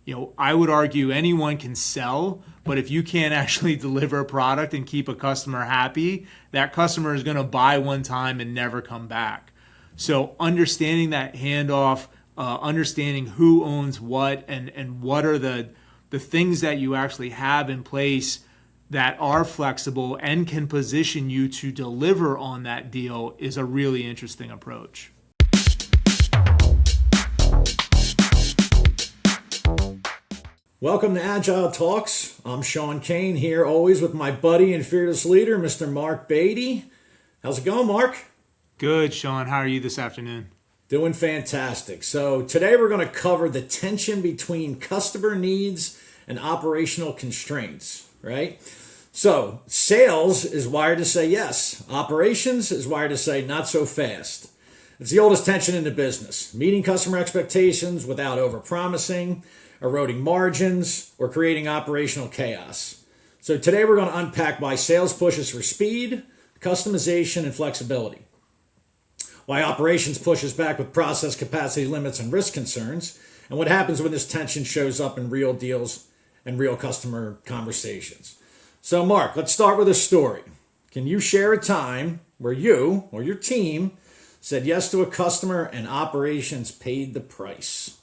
I would argue anyone can sell, but if you can't actually deliver a product and keep a customer happy, that customer is going to buy one time and never come back. So understanding that handoff, understanding who owns what, and what are the things that you actually have in place that are flexible and can position you to deliver on that deal is a really interesting approach. Welcome to Agile Talks. I'm Sean Kane here, always with my buddy and fearless leader, Mr. Mark Beatty. How's it going, Mark? Good, Sean. How are you this afternoon? Doing fantastic. So today we're going to cover the tension between customer needs and operational constraints, right? So sales is wired to say yes. Operations is wired to say not so fast. It's the oldest tension in the business. Meeting customer expectations without overpromising, eroding margins, or creating operational chaos. So today we're going to unpack why sales pushes for speed, customization, and flexibility. Why operations pushes back with process capacity limits and risk concerns, and what happens when this tension shows up in real deals and real customer conversations. So Mark, let's start with a story. Can you share a time where you or your team said yes to a customer and operations paid the price?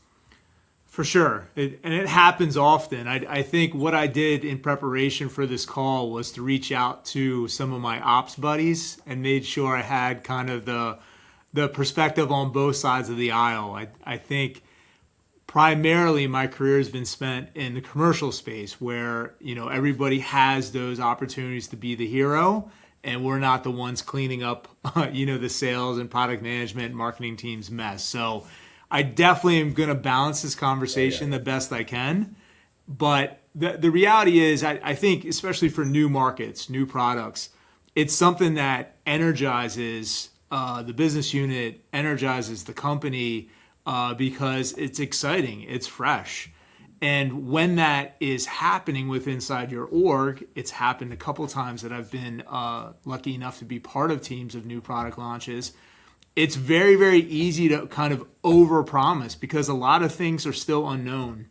For sure. It happens often. I think what I did in preparation for this call was to reach out to some of my ops buddies and made sure I had kind of the perspective on both sides of the aisle. I think primarily my career has been spent in the commercial space where, everybody has those opportunities to be the hero and we're not the ones cleaning up, the sales and product management, marketing team's mess. So I definitely am going to balance this conversation the best I can. But the reality is, I think, especially for new markets, new products, it's something that energizes the business unit, energizes the company because it's exciting, it's fresh. And when that is happening with inside your org, it's happened a couple times that I've been lucky enough to be part of teams of new product launches. It's very, very easy to kind of overpromise because a lot of things are still unknown.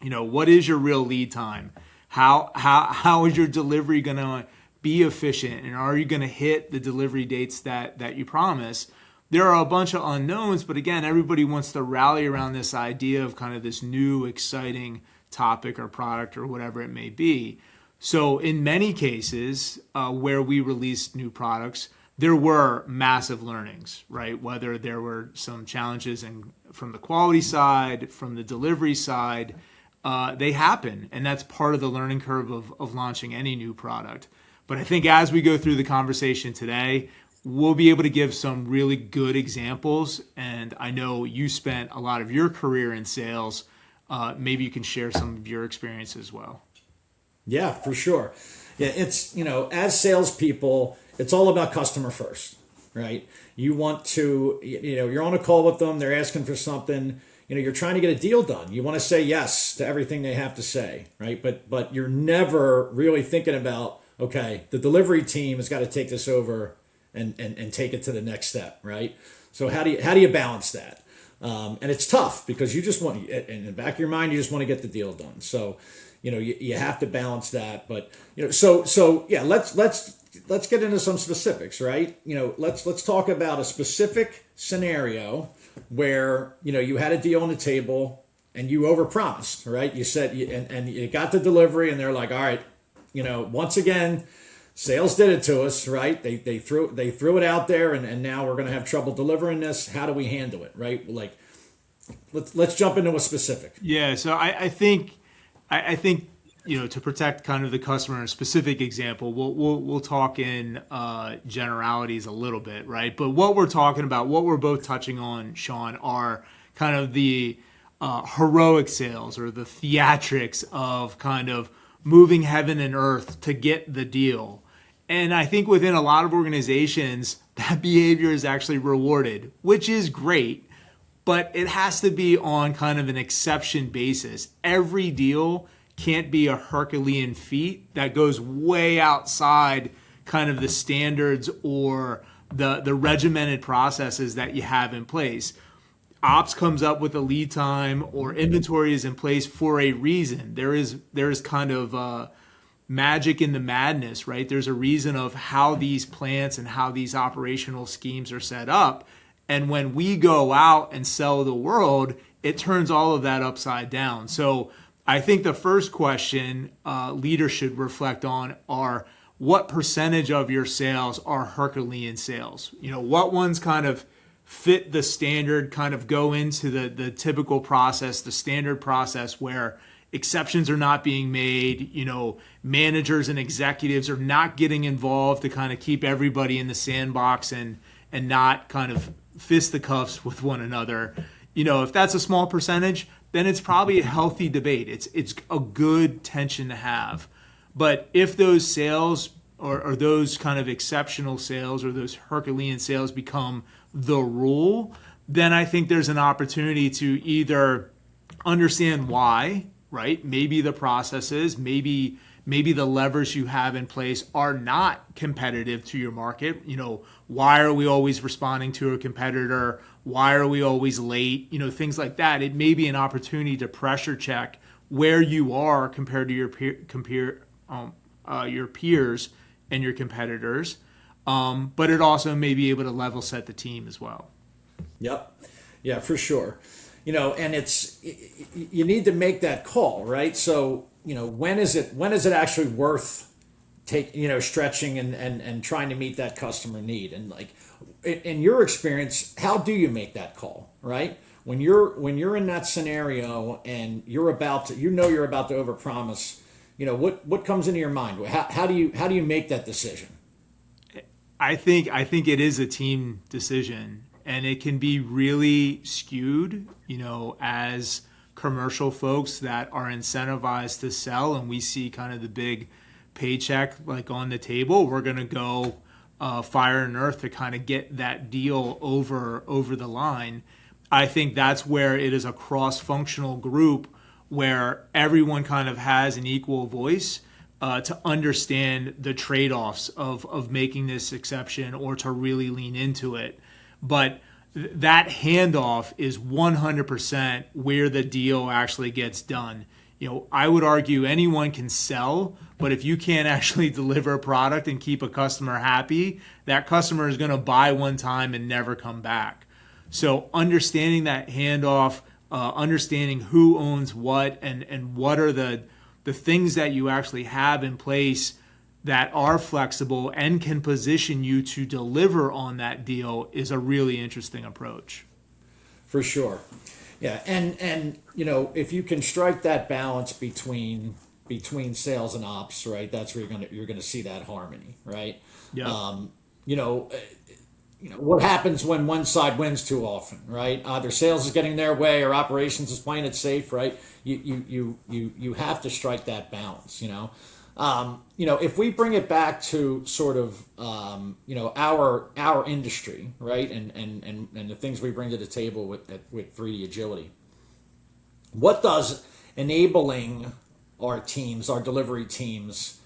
What is your real lead time? How is your delivery going to be efficient? And are you going to hit the delivery dates that you promise? There are a bunch of unknowns, but again, everybody wants to rally around this idea of kind of this new, exciting topic or product or whatever it may be. So in many cases where we released new products, there were massive learnings, right? Whether there were some challenges from the quality side, from the delivery side, they happen. And that's part of the learning curve of launching any new product. But I think as we go through the conversation today, we'll be able to give some really good examples. And I know you spent a lot of your career in sales. Maybe you can share some of your experience as well. Yeah, for sure. Yeah, it's, as salespeople, it's all about customer first, right? You want to, you're on a call with them, they're asking for something, you're trying to get a deal done. You want to say yes to everything they have to say, right? But you're never really thinking about, okay, the delivery team has got to take this over and take it to the next step, right? So how do you balance that? And it's tough because you just want, in the back of your mind, you just want to get the deal done. So, you have to balance that. But so yeah, let's get into some specifics, right? Let's talk about a specific scenario where you had a deal on the table and you overpromised, right? You said and you got the delivery, and they're like, all right, once again, sales did it to us, right? They threw it out there, and now we're going to have trouble delivering this. How do we handle it, right? Like, let's jump into a specific. Yeah, so I think to protect kind of the customer in a specific example, we'll talk in generalities a little bit, right? But what we're talking about, what we're both touching on, Sean, are kind of the heroic sales or the theatrics of kind of moving heaven and earth to get the deal. And I think within a lot of organizations, that behavior is actually rewarded, which is great, but it has to be on kind of an exception basis. Every deal can't be a Herculean feat that goes way outside kind of the standards or the regimented processes that you have in place. ops comes up with a lead time or inventory is in place for a reason. There is kind of magic in the madness, right? There's a reason of how these plants and how these operational schemes are set up. And when we go out and sell the world, it turns all of that upside down. So I think the first question leaders should reflect on are what percentage of your sales are Herculean sales? What ones kind of fit the standard, kind of go into the typical process, the standard process where exceptions are not being made, managers and executives are not getting involved to kind of keep everybody in the sandbox and not kind of fisticuffs with one another. If that's a small percentage, then it's probably a healthy debate. It's a good tension to have. But if those sales or those kind of exceptional sales or those Herculean sales become the rule, then I think there's an opportunity to either understand why, right? Maybe the processes, maybe the levers you have in place are not competitive to your market. Why are we always responding to a competitor? Why are we always late? Things like that. It may be an opportunity to pressure check where you are compared to your peers and your competitors. But it also may be able to level set the team as well. Yep. Yeah, for sure. And you need to make that call, right? So, when is it actually worth stretching and trying to meet that customer need? And like in your experience, how do you make that call, right? When you're in that scenario and you're about to overpromise, what comes into your mind? How do you make that decision? I think it is a team decision, and it can be really skewed, as commercial folks that are incentivized to sell, and we see kind of the big paycheck like on the table. We're going to go fire and earth to kind of get that deal over the line. I think that's where it is a cross-functional group where everyone kind of has an equal voice to understand the trade-offs of making this exception or to really lean into it. But that handoff is 100% where the deal actually gets done. I would argue anyone can sell, but if you can't actually deliver a product and keep a customer happy, that customer is going to buy one time and never come back. So understanding that handoff, understanding who owns what and what are the things that you actually have in place that are flexible and can position you to deliver on that deal is a really interesting approach. For sure. Yeah. And if you can strike that balance between sales and ops, right, that's where you're gonna see that harmony, right? Yeah. What happens when one side wins too often, right? Either sales is getting their way or operations is playing it safe, right? You have to strike that balance, if we bring it back to sort of our industry, right, and the things we bring to the table with 3D agility, what does enabling our delivery teams,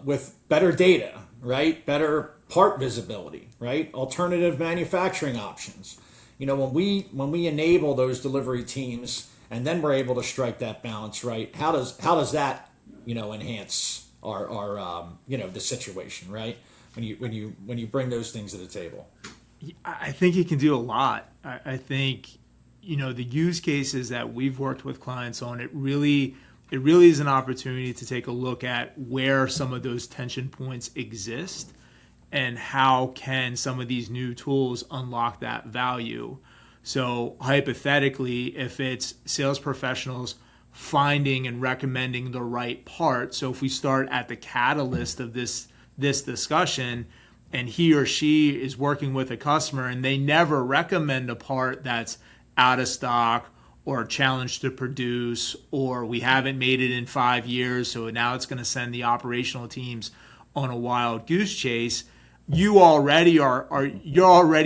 with better data, right, better part visibility, right, alternative manufacturing options, when we enable those delivery teams and then we're able to strike that balance, right, how does that enhance our the situation, right? When you bring those things to the table, I think it can do a lot. I think the use cases that we've worked with clients on, it really is an opportunity to take a look at where some of those tension points exist and how can some of these new tools unlock that value. So hypothetically, if it's sales professionals finding and recommending the right part. So if we start at the catalyst of this discussion and he or she is working with a customer and they never recommend a part that's out of stock or challenged to produce, or we haven't made it in 5 years, so now it's going to send the operational teams on a wild goose chase, you're already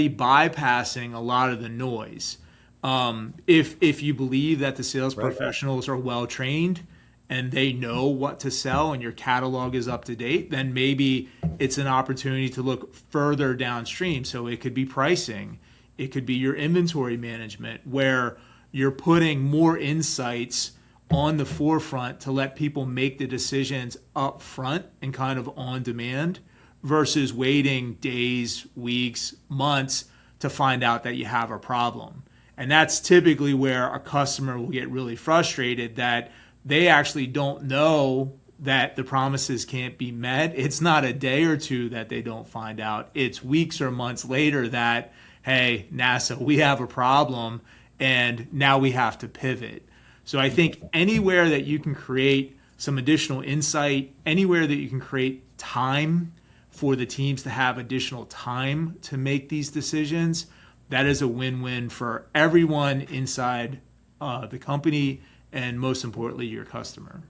bypassing a lot of the noise. If you believe that the sales professionals are well trained and they know what to sell and your catalog is up to date, then maybe it's an opportunity to look further downstream. So it could be pricing, It could be your inventory management, where you're putting more insights on the forefront to let people make the decisions up front and kind of on demand versus waiting days, weeks, months to find out that you have a problem. And that's typically where a customer will get really frustrated, that they actually don't know that the promises can't be met. It's not a day or two that they don't find out. It's weeks or months later that, hey, NASA, we have a problem and now we have to pivot. So I think anywhere that you can create some additional insight, anywhere that you can create time for the teams to have additional time to make these decisions, that is a win-win for everyone inside the company and, most importantly, your customer.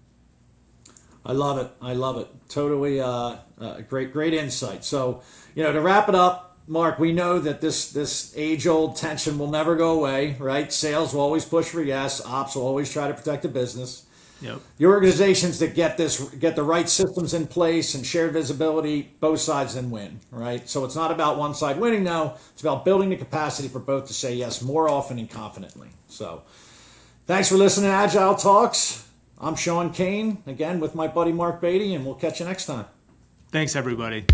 I love it. I love it. Totally great insight. So, to wrap it up, Mark, we know that this age-old tension will never go away, right? Sales will always push for yes. Ops will always try to protect the business. Yep. The organizations that get the right systems in place and shared visibility, both sides then win, right? So it's not about one side winning now. It's about building the capacity for both to say yes more often and confidently. So thanks for listening to Agile Talks. I'm Kane, again, with my buddy Mark Beatty, and we'll catch you next time. Thanks, everybody.